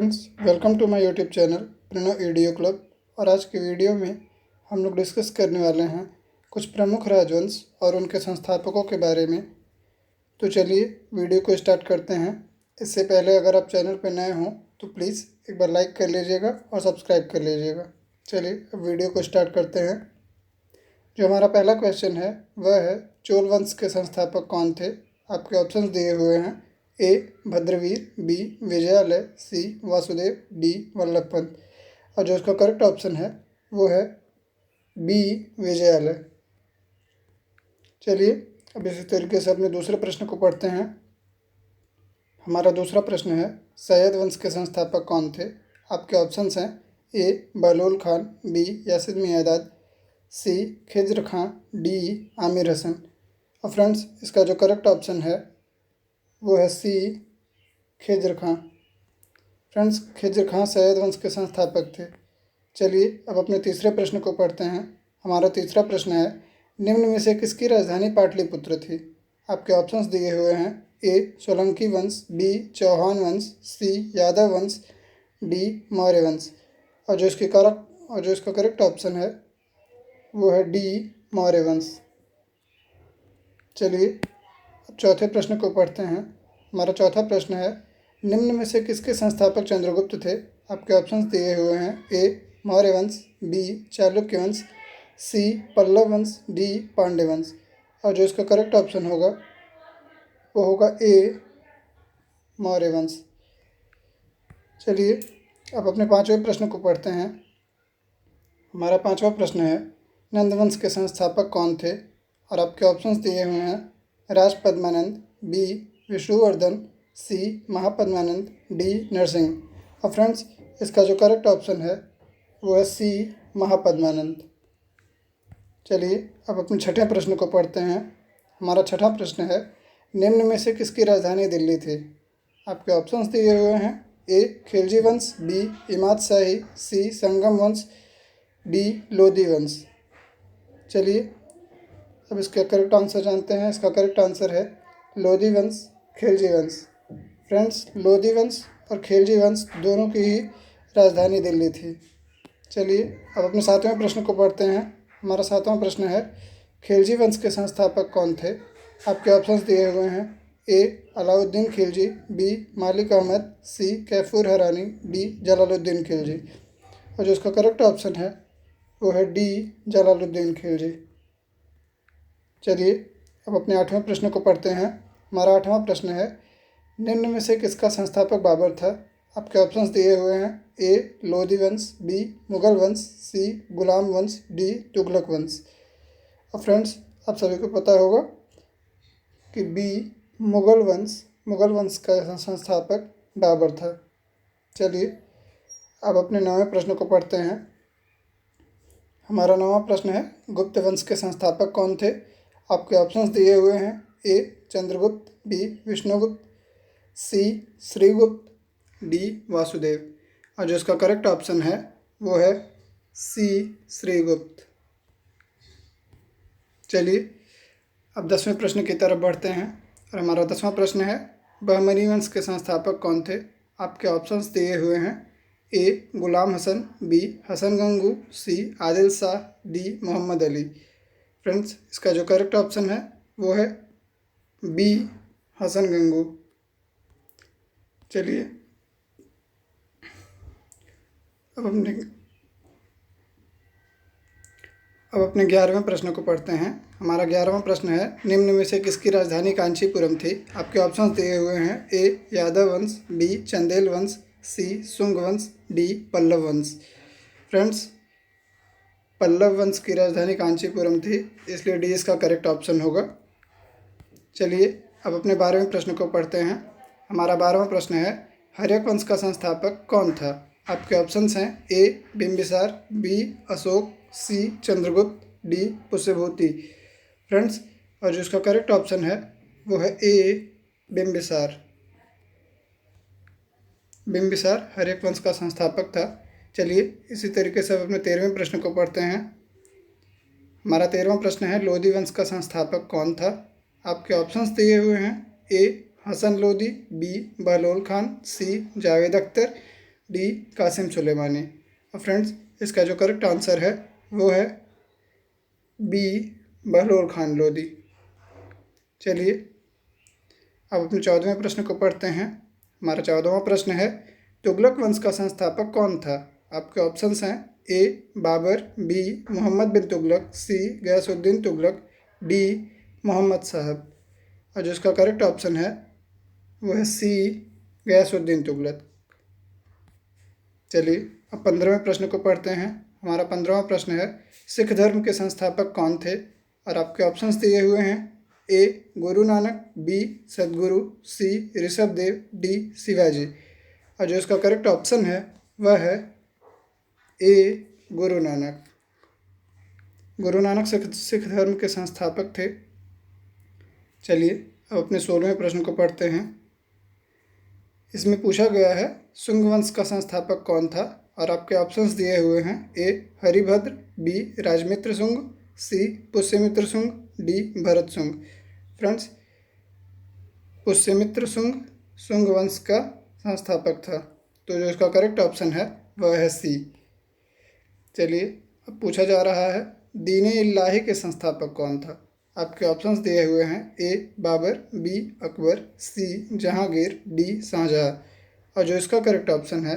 Friends, welcome to my YouTube channel Pranav video club. और आज की वीडियो में हम लोग डिस्कस करने वाले हैं कुछ प्रमुख राजवंश और उनके संस्थापकों के बारे में। तो चलिए वीडियो को स्टार्ट करते हैं। इससे पहले अगर आप चैनल पर नए हों तो प्लीज़ एक बार लाइक कर लीजिएगा और सब्सक्राइब कर लीजिएगा। चलिए अब वीडियो को स्टार्ट करते हैं। जो हमारा पहला क्वेश्चन है वह है, चोल वंश के संस्थापक कौन थे? आपके ऑप्शंस दिए हुए हैं। ए भद्रवीर, बी विजयालय, सी वासुदेव, डी वल्लभ पंत। और जो इसका करेक्ट ऑप्शन है वो है बी विजयालय। चलिए अब इसी तरीके से अपने दूसरे प्रश्न को पढ़ते हैं। हमारा दूसरा प्रश्न है, सैयद वंश के संस्थापक कौन थे? आपके ऑप्शंस हैं। ए बहलोल खान, बी यासिद मियाँदाद, सी खिज्र खां, डी आमिर हसन। और फ्रेंड्स इसका जो करेक्ट ऑप्शन है वो है सी खिज्र खां। फ्रेंड्स खिज्र खां सैयद वंश के संस्थापक थे। चलिए अब अपने तीसरे प्रश्न को पढ़ते हैं। हमारा तीसरा प्रश्न है, निम्न में से किसकी राजधानी पाटलिपुत्र थी? आपके ऑप्शंस दिए हुए हैं। ए सोलंकी वंश, बी चौहान वंश, सी यादव वंश, डी मौर्य वंश। और जो इसका करेक्ट ऑप्शन है वो है डी मौर्य वंश। चलिए अब चौथे प्रश्न को पढ़ते हैं। हमारा चौथा प्रश्न है, निम्न में से किसके संस्थापक चंद्रगुप्त थे? आपके ऑप्शंस दिए हुए हैं। ए मौर्य वंश, बी चालुक्य वंश, सी पल्लव वंश, डी पांड्य वंश। और जो इसका करेक्ट ऑप्शन होगा वो होगा ए मौर्य वंश। चलिए अब अपने पांचवें प्रश्न को पढ़ते हैं। हमारा पांचवा प्रश्न है, नंदवंश के संस्थापक कौन थे? और आपके ऑप्शंस दिए हुए हैं। राज पद्मानंद, बी विष्णुवर्धन, सी महापद्मानंद, डी नरसिंह। और फ्रेंड्स इसका जो करेक्ट ऑप्शन है वो है सी महापद्मानंद। चलिए अब अपने छठे प्रश्न को पढ़ते हैं। हमारा छठा प्रश्न है, निम्न में से किसकी राजधानी दिल्ली थी? आपके ऑप्शंस दिए हुए हैं। ए खिलजी वंश, बी इमाद शाही, सी संगम वंश, डी लोधी वंश। चलिए अब इसका करेक्ट आंसर जानते हैं। इसका करेक्ट आंसर है लोधी वंश, खिलजी वंश। फ्रेंड्स लोधी वंश और खिलजी वंश दोनों की ही राजधानी दिल्ली थी। चलिए अब अपने सातवें प्रश्न को पढ़ते हैं। हमारा सातवां प्रश्न है, खिलजी वंश के संस्थापक कौन थे? आपके ऑप्शंस दिए हुए हैं। ए अलाउद्दीन खिलजी, बी मालिक अहमद, सी कैफूर हरानी, डी जलालुद्दीन खिलजी। और जो इसका करेक्ट ऑप्शन है वो है डी जलालुद्दीन खिलजी। चलिए अब अपने आठवें प्रश्न को पढ़ते हैं। हमारा आठवां प्रश्न है, निम्न में से किसका संस्थापक बाबर था? आपके ऑप्शंस दिए हुए हैं। ए लोधी वंश, बी मुगल वंश, सी गुलाम वंश, डी तुगलक वंश। और फ्रेंड्स आप सभी को पता होगा कि बी मुगल वंश का संस्थापक बाबर था। चलिए अब अपने नौवें प्रश्न को पढ़ते हैं। हमारा नौवां प्रश्न है, गुप्त वंश के संस्थापक कौन थे? आपके ऑप्शंस दिए हुए हैं। ए चंद्रगुप्त, बी विष्णुगुप्त, सी श्रीगुप्त, डी वासुदेव। और जो इसका करेक्ट ऑप्शन है वो है सी श्रीगुप्त। चलिए अब 10वें प्रश्न की तरफ बढ़ते हैं। और हमारा 10वां प्रश्न है, बहमनी वंश के संस्थापक कौन थे? आपके ऑप्शंस दिए हुए हैं। ए गुलाम हसन, बी हसन गंगू, सी आदिल शाह, डी मोहम्मद अली। फ्रेंड्स इसका जो करेक्ट ऑप्शन है वो है बी हसन गंगू। चलिए अब अपने 11वें प्रश्न को पढ़ते हैं। हमारा 11वां प्रश्न है, निम्न में से किसकी राजधानी कांचीपुरम थी? आपके ऑप्शंस दिए हुए हैं। ए यादव वंश, बी चंदेल वंश, सी शुंग वंश, डी पल्लव वंश। फ्रेंड्स पल्लव वंश की राजधानी कांचीपुरम थी, इसलिए डी इसका करेक्ट ऑप्शन होगा। चलिए अब अपने 12वें प्रश्न को पढ़ते हैं। हमारा 12वां प्रश्न है, हर्यक वंश का संस्थापक कौन था? आपके ऑप्शंस हैं। ए बिंबिसार, बी अशोक, सी चंद्रगुप्त, डी पुष्यभूति। फ्रेंड्स और जो इसका करेक्ट ऑप्शन है वो है ए बिंबिसार। बिंबिसार हर्यक वंश का संस्थापक था। चलिए इसी तरीके से अब अपने 13वें प्रश्न को पढ़ते हैं। हमारा 13वां प्रश्न है, लोधी वंश का संस्थापक कौन था? आपके ऑप्शंस दिए हुए हैं। ए हसन लोदी, बी बहलोल खान, सी जावेद अख्तर, डी कासिम सुलेमानी। और फ्रेंड्स, इसका जो करेक्ट आंसर है वो है बी बहलोल खान लोधी। चलिए अब अपने 14वें प्रश्न को पढ़ते हैं। हमारा 14वां प्रश्न है, तुगलक वंश का संस्थापक कौन था? आपके ऑप्शंस हैं ए बाबर, बी मोहम्मद बिन तुगलक, सी गयासुद्दीन तुगलक, डी मोहम्मद साहब। और जो इसका करेक्ट ऑप्शन है वो है सी गयासुद्दीन तुगलक। चलिए अब 15वें प्रश्न को पढ़ते हैं। हमारा 15वां प्रश्न है, सिख धर्म के संस्थापक कौन थे? और आपके ऑप्शंस दिए हुए हैं ए गुरु नानक, बी सदगुरु, सी ऋषभ देव, डी शिवाजी। और जो इसका करेक्ट ऑप्शन है वह है ए गुरु नानक। गुरु नानक सिख धर्म के संस्थापक थे। चलिए अब अपने 16वें प्रश्न को पढ़ते हैं। इसमें पूछा गया है, शुंग वंश का संस्थापक कौन था? और आपके ऑप्शंस दिए हुए हैं ए हरिभद्र, बी राजमित्र शुंग, सी पुष्यमित्र शुंग, डी भरत शुंग। फ्रेंड्स, पुष्यमित्र शुंग शुंग वंश का संस्थापक था, तो जो इसका करेक्ट ऑप्शन है वह है सी। चलिए अब पूछा जा रहा है, दीन इलाही के संस्थापक कौन था? आपके ऑप्शंस दिए हुए हैं ए बाबर, बी अकबर, सी जहांगीर, डी शाहजहां। और जो इसका करेक्ट ऑप्शन है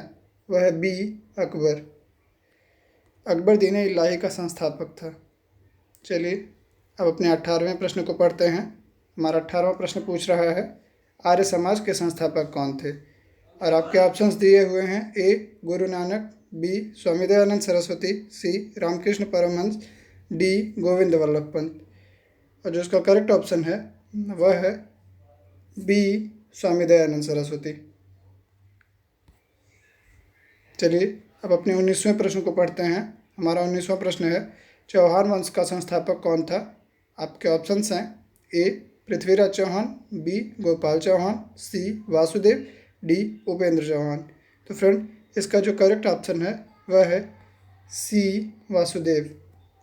वह है बी अकबर। अकबर दीन इलाही का संस्थापक था। चलिए अब अपने 18वें प्रश्न को पढ़ते हैं। हमारा 18वां प्रश्न पूछ रहा है, आर्य समाज के संस्थापक कौन थे? और आपके ऑप्शंस दिए हुए हैं ए गुरु नानक, बी स्वामी दयानंद सरस्वती, सी रामकृष्ण परमहंस, डी गोविंद वल्लभ पंत। और जो इसका करेक्ट ऑप्शन है वह है बी स्वामी दयानंद सरस्वती। चलिए अब अपने 19वें प्रश्न को पढ़ते हैं। हमारा 19वां प्रश्न है, चौहान वंश का संस्थापक कौन था? आपके ऑप्शंस हैं ए पृथ्वीराज चौहान, बी गोपाल चौहान, सी वासुदेव, डी उपेंद्र चौहान। तो फ्रेंड, इसका जो करेक्ट ऑप्शन है वह है सी वासुदेव।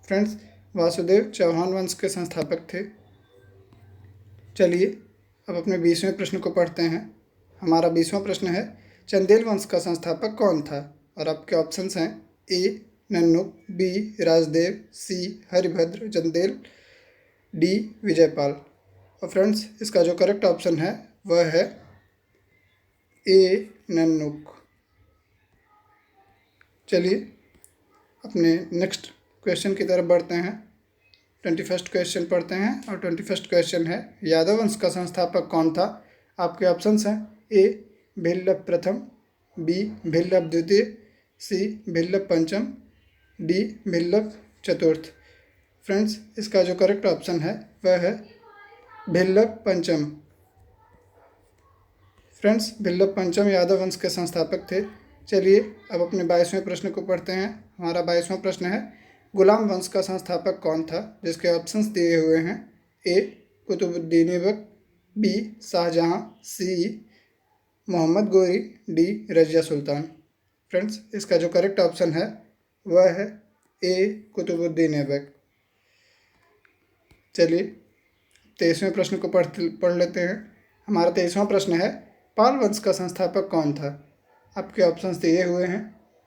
फ्रेंड्स, वासुदेव चौहान वंश के संस्थापक थे। चलिए अब अपने 20वें प्रश्न को पढ़ते हैं। हमारा 20वां प्रश्न है, चंदेल वंश का संस्थापक कौन था? और आपके ऑप्शंस हैं ए नन्नुक, बी राजदेव, सी हरिभद्र चंदेल, डी विजयपाल। और फ्रेंड्स, इसका जो करेक्ट ऑप्शन है वह है ए नन्नुक। चलिए अपने नेक्स्ट क्वेश्चन की तरफ बढ़ते हैं। 21वां क्वेश्चन पढ़ते हैं। और 21वां क्वेश्चन है, यादव वंश का संस्थापक कौन था? आपके ऑप्शंस हैं ए भिल्लभ प्रथम, बी भिल्लभ द्वितीय, सी भिल्लभ पंचम, डी भिल्लभ चतुर्थ। फ्रेंड्स, इसका जो करेक्ट ऑप्शन है वह है भिल्लभ पंचम। फ्रेंड्स, भिल्लभ पंचम यादव वंश के संस्थापक थे। चलिए अब अपने 22वें प्रश्न को पढ़ते हैं। हमारा 22वां प्रश्न है, गुलाम वंश का संस्थापक कौन था? जिसके ऑप्शंस दिए हुए हैं ए कुतुबुद्दीन ऐबक, बी शाहजहां, सी मोहम्मद गोरी, डी रजिया सुल्तान। फ्रेंड्स, इसका जो करेक्ट ऑप्शन है वह है ए कुतुबुद्दीन ऐबक। चलिए 23वें प्रश्न को पढ़ लेते हैं। हमारा 23वां प्रश्न है, पाल वंश का संस्थापक कौन था? आपके ऑप्शंस दिए हुए हैं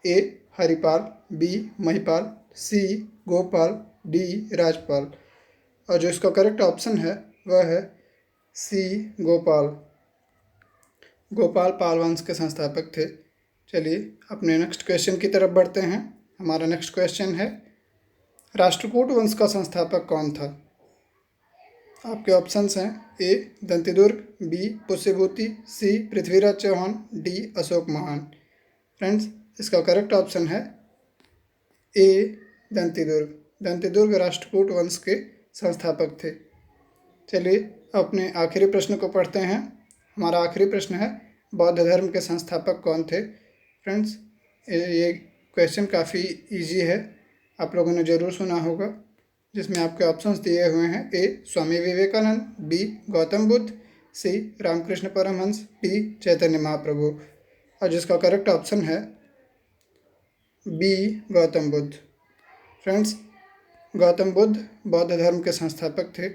ए हरिपाल, बी महिपाल, सी गोपाल, डी राजपाल। और जो इसका करेक्ट ऑप्शन है वह है सी गोपाल। गोपाल पाल वंश के संस्थापक थे। चलिए अपने नेक्स्ट क्वेश्चन की तरफ बढ़ते हैं। हमारा नेक्स्ट क्वेश्चन है, राष्ट्रकूट वंश का संस्थापक कौन था? आपके ऑप्शंस हैं ए दंतिदुर्ग, बी पुष्यभूति, सी पृथ्वीराज चौहान, डी अशोक महान। फ्रेंड्स, इसका करेक्ट ऑप्शन है ए दंतिदुर्ग। दंतिदुर्ग राष्ट्रकूट वंश के संस्थापक थे। चलिए अपने आखिरी प्रश्न को पढ़ते हैं। हमारा आखिरी प्रश्न है, बौद्ध धर्म के संस्थापक कौन थे? फ्रेंड्स, ये क्वेश्चन काफ़ी इजी है, आप लोगों ने ज़रूर सुना होगा। जिसमें आपके ऑप्शंस दिए हुए हैं ए स्वामी विवेकानंद, बी गौतम बुद्ध, सी रामकृष्ण परमहंस, डी चैतन्य महाप्रभु। और जिसका करेक्ट ऑप्शन है बी गौतम बुद्ध। फ्रेंड्स, गौतम बुद्ध बौद्ध धर्म के संस्थापक थे।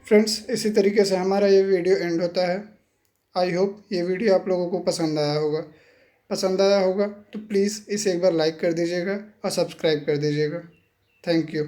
फ्रेंड्स, इसी तरीके से हमारा ये वीडियो एंड होता है। आई होप ये वीडियो आप लोगों को पसंद आया होगा। पसंद आया होगा तो प्लीज़ इसे एक बार लाइक कर दीजिएगा और सब्सक्राइब कर दीजिएगा। Thank you.